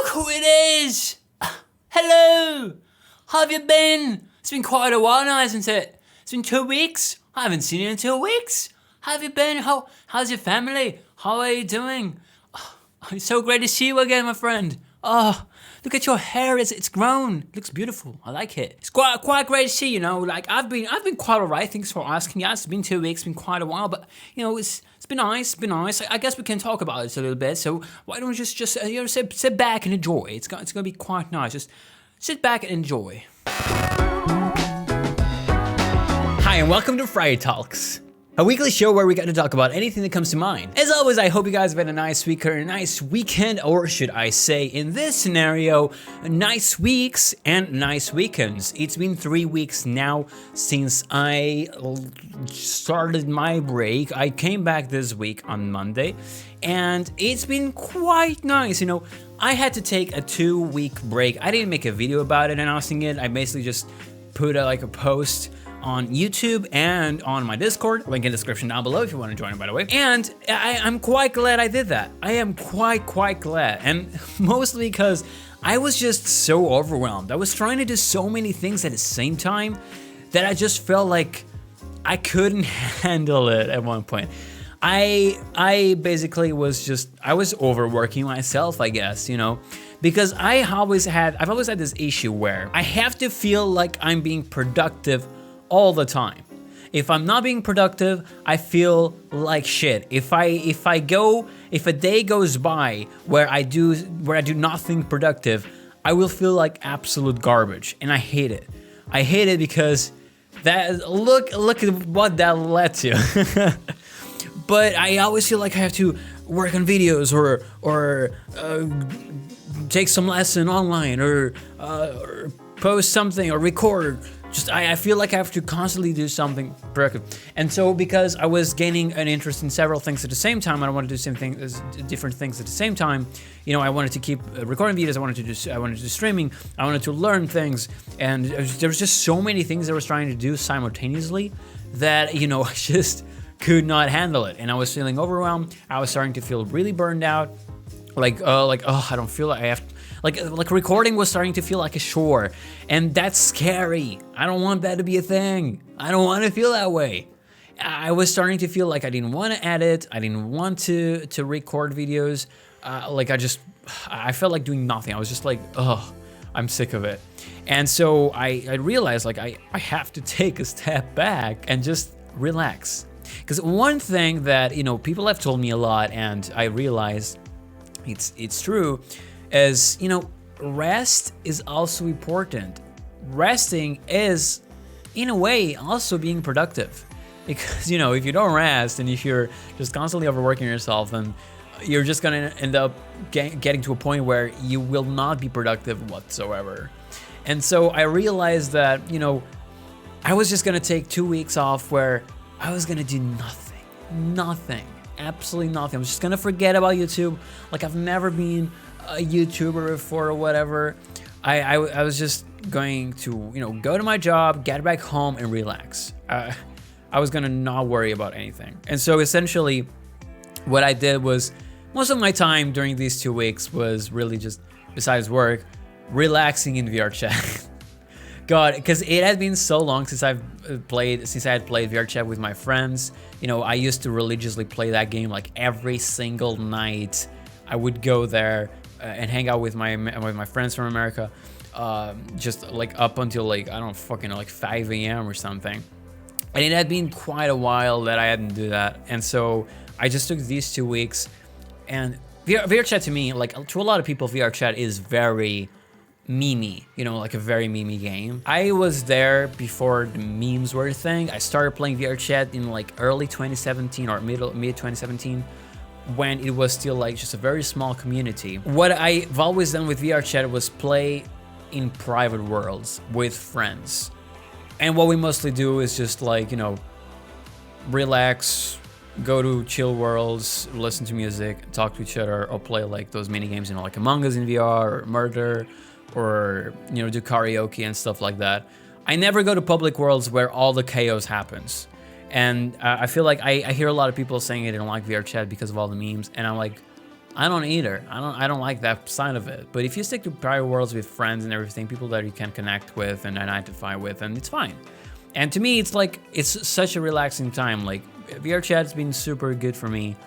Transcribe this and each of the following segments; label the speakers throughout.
Speaker 1: who it is! Hello! How have you been? It's been quite a while now, hasn't it? It's been 2 weeks. I haven't seen you in 2 weeks. How have you been? How's your family? How are you doing? Oh, it's so great to see you again, my friend. Oh, look at your hair. It's grown. It looks beautiful. I like it. It's quite great to see. Like I've been quite alright. Thanks for asking. Yeah, it's been 2 weeks. It's been quite a while, but it's been nice. It's been nice. I guess we can talk about it a little bit. So why don't we just sit back and enjoy? It's gonna be quite nice. Just sit back and enjoy. Hi and welcome to Friday Talks, a weekly show where we get to talk about anything that comes to mind. As always, I hope you guys have had a nice week or a nice weekend, or should I say, in this scenario, nice weeks and nice weekends. It's been 3 weeks now since I started my break. I came back this week on Monday, and it's been quite nice. I had to take a 2-week break. I didn't make a video about it announcing it. I basically just put a post on YouTube and on my Discord. Link in the description down below if you want to join, by the way. And I'm quite glad I did that. I am quite glad. And mostly because I was just so overwhelmed. I was trying to do so many things at the same time that I just felt like I couldn't handle it at one point. I basically I was overworking myself, I guess, because I've always had this issue where I have to feel like I'm being productive all the time. If I'm not being productive, I feel like shit. If a day goes by where I do nothing productive, I will feel like absolute garbage, and I hate it. I hate it because look at what that led to. But I always feel like I have to work on videos or take some lesson online or post something or record. I feel like I have to constantly do something productive. And so because I was gaining an interest in several things at the same time, I don't want to do different things at the same time. I wanted to keep recording videos, I wanted to do streaming, I wanted to learn things, and there was just so many things I was trying to do simultaneously that, I just could not handle it. And I was feeling overwhelmed. I was starting to feel really burned out. I don't feel like I have to. Like recording was starting to feel like a chore, and that's scary. I don't want that to be a thing. I don't want to feel that way. I was starting to feel like I didn't want to edit. I didn't want to record videos. I felt like doing nothing. I was just like, I'm sick of it. And so I realized I have to take a step back and just relax. Because one thing that people have told me a lot, and I realized it's true, is rest is also important. Resting is in a way also being productive, because if you don't rest and if you're just constantly overworking yourself, then you're just gonna end up getting to a point where you will not be productive whatsoever. And so I realized that I was just gonna take 2 weeks off where I was gonna do nothing, absolutely nothing. I was just gonna forget about YouTube. Like I've never been a YouTuber before or whatever. I was just going to go to my job, get back home, and relax. I was gonna not worry about anything. And so essentially what I did was, most of my time during these 2 weeks was really just, besides work, relaxing in VR chat. God, because it had been so long since I had played VR chat with my friends. I used to religiously play that game like every single night. I would go there and hang out with my friends from America, just up until I don't fucking know, 5 a.m. or something. And it had been quite a while that I hadn't do that, and so I just took these 2 weeks. And VR chat to me, to a lot of people, VR chat is very memey, a very memey game. I was there before the memes were a thing. I started playing VR chat in early 2017 or mid 2017, when it was still just a very small community. What I've always done with VR chat was play in private worlds with friends. And what we mostly do is just relax, go to chill worlds, listen to music, talk to each other, or play those mini games, like Among Us in VR or Murder, or do karaoke and stuff like that. I never go to public worlds where all the chaos happens. And I feel like I hear a lot of people saying they don't like VR chat because of all the memes, and I'm like, I don't either. I don't like that side of it. But if you stick to private worlds with friends and everything, people that you can connect with and identify with, and it's fine. And to me, it's like, it's such a relaxing time. Like, VR chat has been super good for me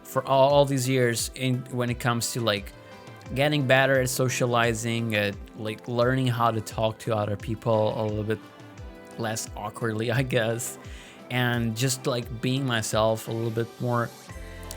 Speaker 1: for all these years when it comes to like getting better at socializing, at like learning how to talk to other people a little bit less awkwardly, I guess, and just like being myself a little bit more.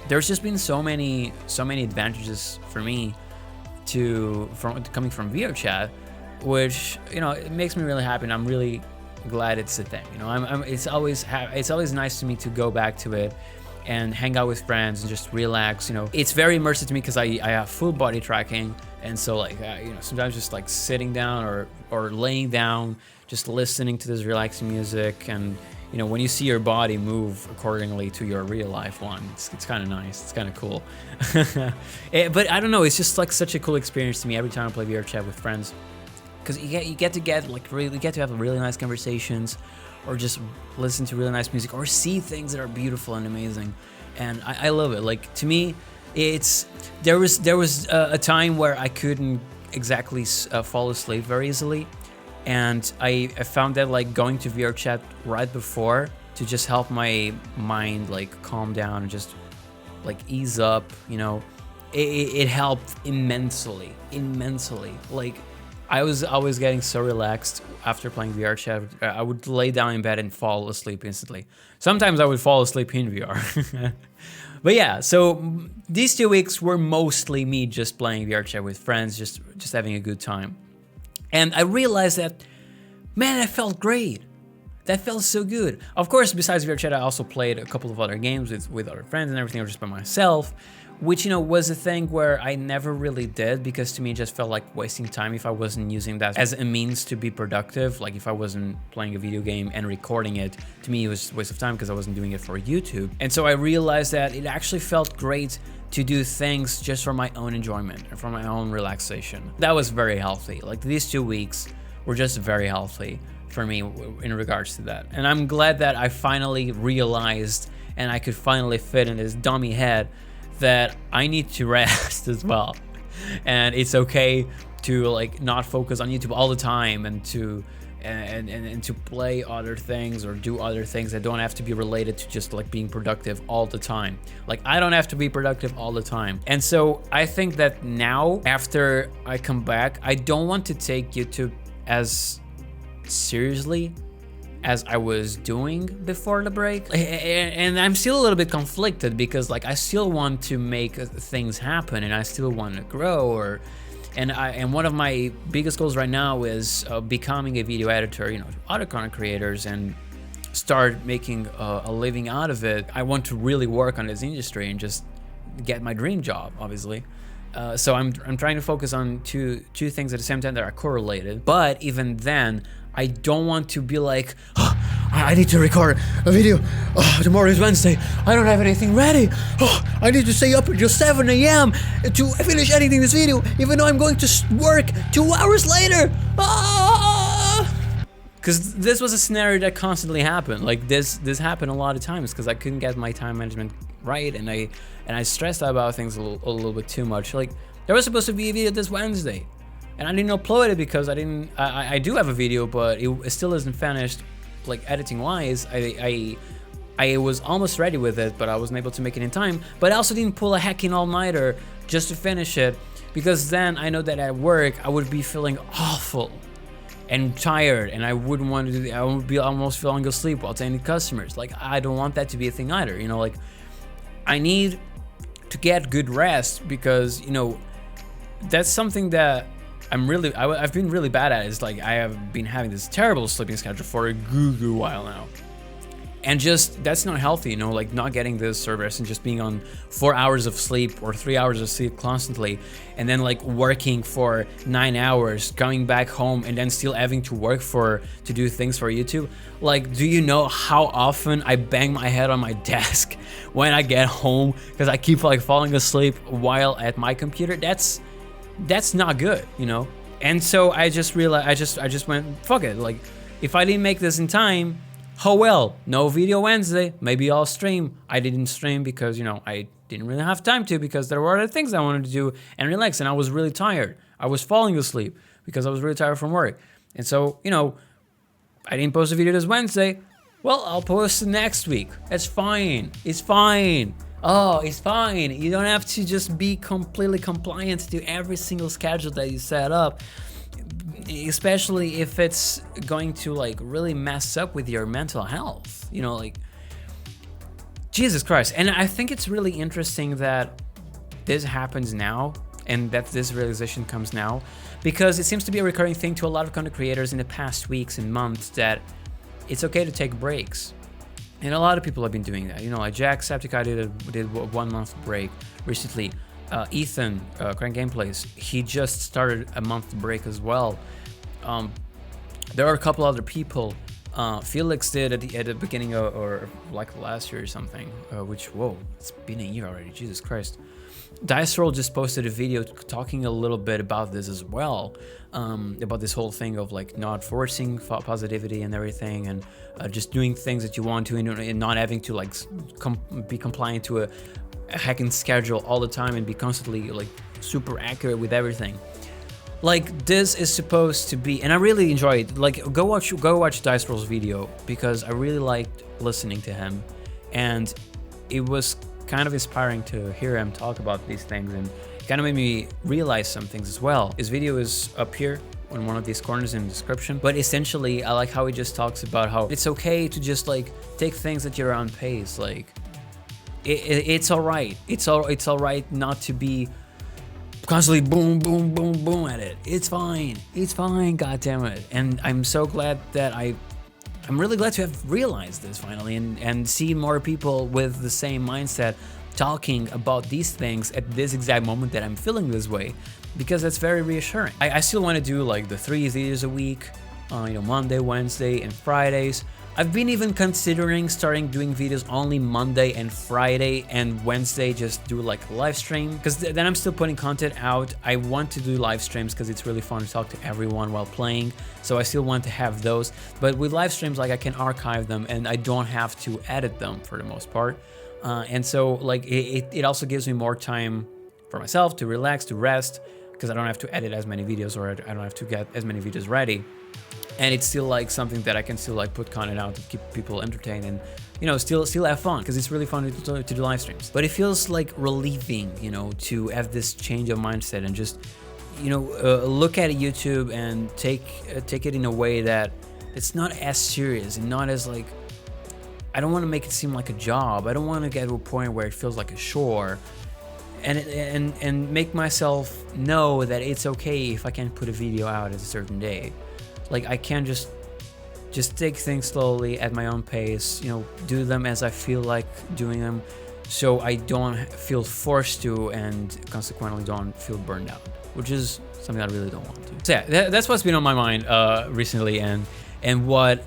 Speaker 1: There's just been so many advantages for me coming from VR chat, which, you know, it makes me really happy, and I'm really glad it's a thing. You know, it's always nice to me to go back to it and hang out with friends and just relax. You know, it's very immersive to me because I have full body tracking, and so like you know, sometimes just like sitting down or laying down, just listening to this relaxing music, and you know, when you see your body move accordingly to your real life one, it's kind of nice. It's kind of cool. But I don't know, it's just like such a cool experience to me every time I play VR chat with friends, because you get to have really nice conversations, or just listen to really nice music, or see things that are beautiful and amazing, and I love it. Like, to me, there was a time where I couldn't exactly fall asleep very easily. And I found that like going to VR chat right before to just help my mind like calm down and just like ease up, you know, it helped immensely. Like, I was always getting so relaxed after playing VR chat. I would lay down in bed and fall asleep instantly. Sometimes I would fall asleep in VR. But yeah, so these 2 weeks were mostly me just playing VR chat with friends, just having a good time. And I realized that, man, that felt great. That felt so good. Of course, besides VR chat, I also played a couple of other games with other friends and everything, or just by myself, which, you know, was a thing where I never really did, because to me it just felt like wasting time if I wasn't using that as a means to be productive. Like, if I wasn't playing a video game and recording it, to me it was a waste of time because I wasn't doing it for YouTube. And so I realized that it actually felt great to do things just for my own enjoyment and for my own relaxation. That was very healthy. Like, these 2 weeks were just very healthy for me in regards to that. And I'm glad that I finally realized, and I could finally fit in this dummy head, that I need to rest as well. And it's okay to like not focus on YouTube all the time, and to play other things or do other things that don't have to be related to just like being productive all the time. Like, I don't have to be productive all the time. And so I think that now, after I come back, I don't want to take YouTube as seriously as I was doing before the break. And I'm still a little bit conflicted, because like I still want to make things happen, and I still want to grow, and one of my biggest goals right now is becoming a video editor, you know, to other content creators, and start making a living out of it. I want to really work on this industry and just get my dream job, obviously. So I'm trying to focus on two things at the same time that are correlated. But even then, I don't want to be like, oh, I need to record a video. Oh, tomorrow is Wednesday. I don't have anything ready. Oh, I need to stay up until 7 a.m. to finish editing this video, even though I'm going to work 2 hours later. Because this was a scenario that constantly happened. Like, this happened a lot of times because I couldn't get my time management right, and I stressed out about things a little bit too much. Like, there was supposed to be a video this Wednesday, and I didn't upload it because I do have a video, but it still isn't finished, like editing wise. I was almost ready with it, but I wasn't able to make it in time. But I also didn't pull a hacking all-nighter just to finish it, because then I know that at work I would be feeling awful and tired, and I wouldn't want to do that. I would be almost falling asleep while attending customers. Like, I don't want that to be a thing either, you know. Like, I need to get good rest, because, you know, that's something that I've been really bad at. Is like, I have been having this terrible sleeping schedule for a good while now, and just, that's not healthy, you know, like not getting this service and just being on 4 hours of sleep or 3 hours of sleep constantly, and then like working for 9 hours, coming back home, and then still having to work to do things for YouTube. Like, do you know how often I bang my head on my desk when I get home because I keep like falling asleep while at my computer? That's not good, you know. And so I just realized, I just went, fuck it. Like, if I didn't make this in time, Oh well, no video Wednesday. Maybe I'll stream. I didn't stream because, you know, I didn't really have time to, because there were other things I wanted to do and relax, and I was really tired. I was falling asleep because I was really tired from work. And so, you know, I didn't post a video this Wednesday. Well, I'll post it next week. That's fine. It's fine. Oh, it's fine. You don't have to just be completely compliant to every single schedule that you set up, especially if it's going to like really mess up with your mental health, you know, like, Jesus Christ. And I think it's really interesting that this happens now and that this realization comes now, because it seems to be a recurring thing to a lot of content creators in the past weeks and months that it's okay to take breaks. And a lot of people have been doing that. You know, like Jacksepticeye did a 1 month break recently. Ethan, Crank Gameplays, he just started a month break as well. There are a couple other people. Felix did at the beginning of, or like last year or something, which, whoa, it's been a year already, Jesus Christ. Diceroll just posted a video talking a little bit about this as well, about this whole thing of like not forcing positivity and everything, and just doing things that you want to, and not having to like be compliant to a hacking schedule all the time and be constantly like super accurate with everything. Like, this is supposed to be, and I really enjoyed. Like, go watch Diceroll's video, because I really liked listening to him, and it was kind of inspiring to hear him talk about these things, and it kind of made me realize some things as well. His video is up here on one of these corners in the description, but essentially I like how he just talks about how it's okay to just like take things at your own pace. Like, it's all right. It's all right not to be constantly boom, boom, boom, boom at it. It's fine. It's fine. God damn it. And I'm so glad that I'm really glad to have realized this finally, and see more people with the same mindset talking about these things at this exact moment that I'm feeling this way, because that's very reassuring. I still want to do like the 3 videos a week, you know, Monday, Wednesday, and Fridays. I've been even considering starting doing videos only Monday and Friday, and Wednesday just do like a live stream, because then I'm still putting content out. I want to do live streams because it's really fun to talk to everyone while playing, so I still want to have those. But with live streams, like, I can archive them and I don't have to edit them for the most part, and so like it also gives me more time for myself to relax, to rest, because I don't have to edit as many videos, or I don't have to get as many videos ready. And it's still like something that I can still like put content out to keep people entertained, and, you know, still have fun, because it's really fun to do live streams. But it feels like relieving, you know, to have this change of mindset and just, you know, look at YouTube and take it in a way that it's not as serious and not as like, I don't want to make it seem like a job. I don't want to get to a point where it feels like a chore, and make myself know that it's okay if I can't put a video out at a certain day. Like, I can just take things slowly at my own pace, you know, do them as I feel like doing them, so I don't feel forced to, and consequently don't feel burned out, which is something I really don't want to. So yeah, that's what's been on my mind recently, and what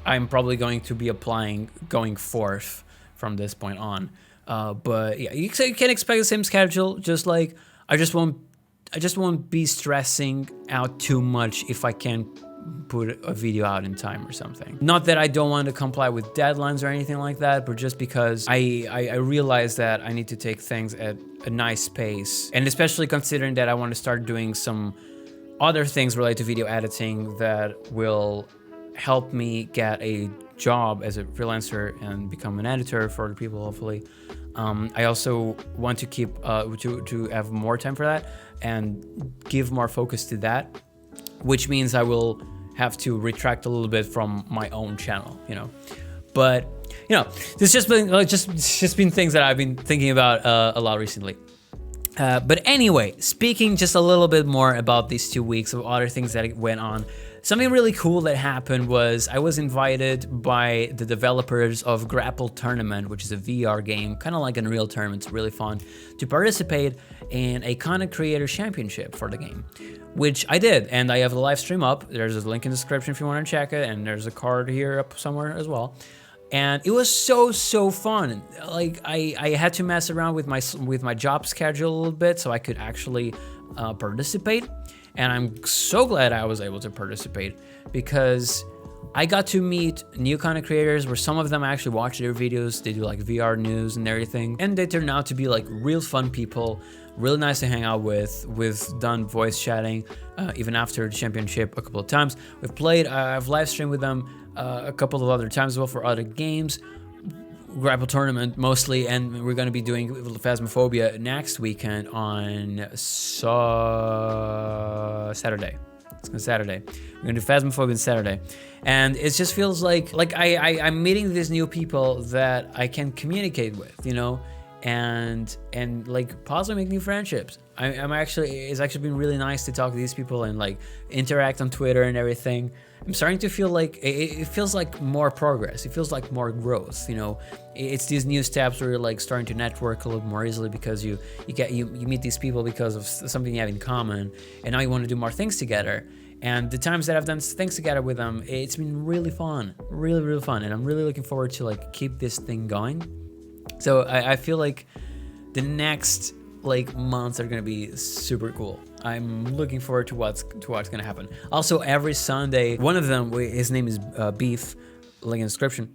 Speaker 1: I'm probably going to be applying going forth from this point on. But yeah, you can expect the same schedule. Just like I just won't be stressing out too much if I can't put a video out in time or something. Not that I don't want to comply with deadlines or anything like that, but just because I realize that I need to take things at a nice pace, and especially considering that I want to start doing some other things related to video editing that will help me get a job as a freelancer and become an editor for other people, hopefully. I also want to keep to have more time for that and give more focus to that, which means I will have to retract a little bit from my own channel, you know. But, you know, it's just been things that I've been thinking about a lot recently. But anyway, speaking just a little bit more about these 2 weeks of other things that went on, something really cool that happened was I was invited by the developers of Grapple Tournament, which is a VR game, kind of like Unreal Tournament. It's really fun, to participate in a content creator championship for the game, which I did, and I have the live stream up. There's a link in the description if you want to check it, and there's a card here up somewhere as well. And it was so fun. Like, I had to mess around with my job schedule a little bit so I could actually participate. And I'm so glad I was able to participate, because I got to meet new kind of creators where some of them I actually watch their videos. They do like VR news and everything. And they turn out to be like real fun people, really nice to hang out with. We've done voice chatting even after the championship a couple of times. We've played, I've live streamed with them a couple of other times as well for other games. Grapple Tournament mostly, and we're going to be doing Phasmophobia next weekend on Saturday. It's on Saturday. We're going to do Phasmophobia on Saturday. And it just feels like I'm meeting these new people that I can communicate with, you know, and like possibly make new friendships. It's actually been really nice to talk to these people and like interact on Twitter and everything. I'm starting to feel like it feels like more progress. It feels like more growth, you know. It's these new steps where you're like starting to network a little more easily because you meet these people because of something you have in common, and now you want to do more things together. And the times that I've done things together with them, it's been really fun, really fun, and I'm really looking forward to like keep this thing going. So I feel like the next like months are gonna be super cool. I'm looking forward to what's gonna happen. Also, every Sunday, one of them, his name is Beef, link in the description.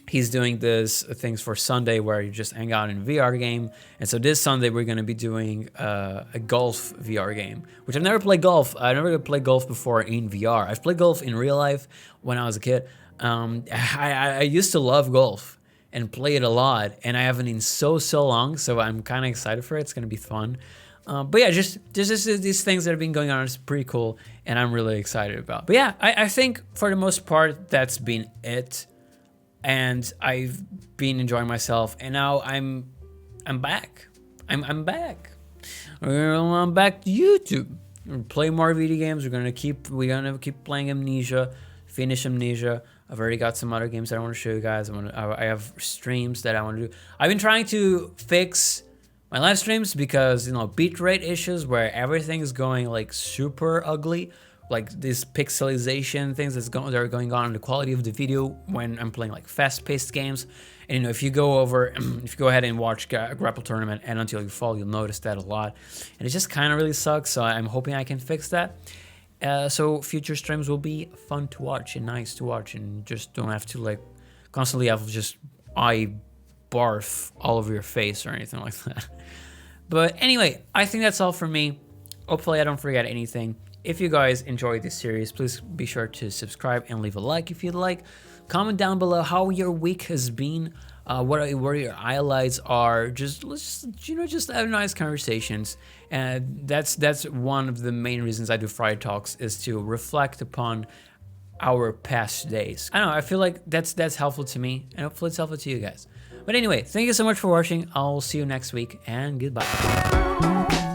Speaker 1: He's doing this things for Sunday where you just hang out in a VR game. And so this Sunday we're gonna be doing a golf VR game, which I've never played golf. I've never played golf before in VR. I've played golf in real life when I was a kid. I used to love golf and play it a lot, and I haven't in so long, so I'm kind of excited for it. It's gonna be fun. But yeah, just these things that have been going on is pretty cool, and I'm really excited about. But yeah, I think for the most part that's been it, and I've been enjoying myself, and now I'm back. I'm back. I'm back to YouTube. We're gonna play more video games. We're gonna keep playing Amnesia, finish Amnesia. I've already got some other games that I want to show you guys. I have streams that I want to do. I've been trying to fix my live streams because, you know, bitrate issues where everything is going like super ugly, like these pixelization things that are going on in the quality of the video when I'm playing like fast-paced games. And you know, if you go ahead and watch Grapple Tournament and Until You Fall, you'll notice that a lot. And it just kind of really sucks. So I'm hoping I can fix that. So future streams will be fun to watch and nice to watch, and just don't have to like constantly have just eye barf all over your face or anything like that. But anyway, I think that's all for me. Hopefully I don't forget anything. If you guys enjoyed this series, please be sure to subscribe and leave a like if you'd like. Comment down below how your week has been, what your highlights are. Let's just have nice conversations. And that's one of the main reasons I do Friday Talks, is to reflect upon our past days. I don't know, I feel like that's helpful to me, and hopefully it's helpful to you guys. But anyway, thank you so much for watching. I'll see you next week, and goodbye.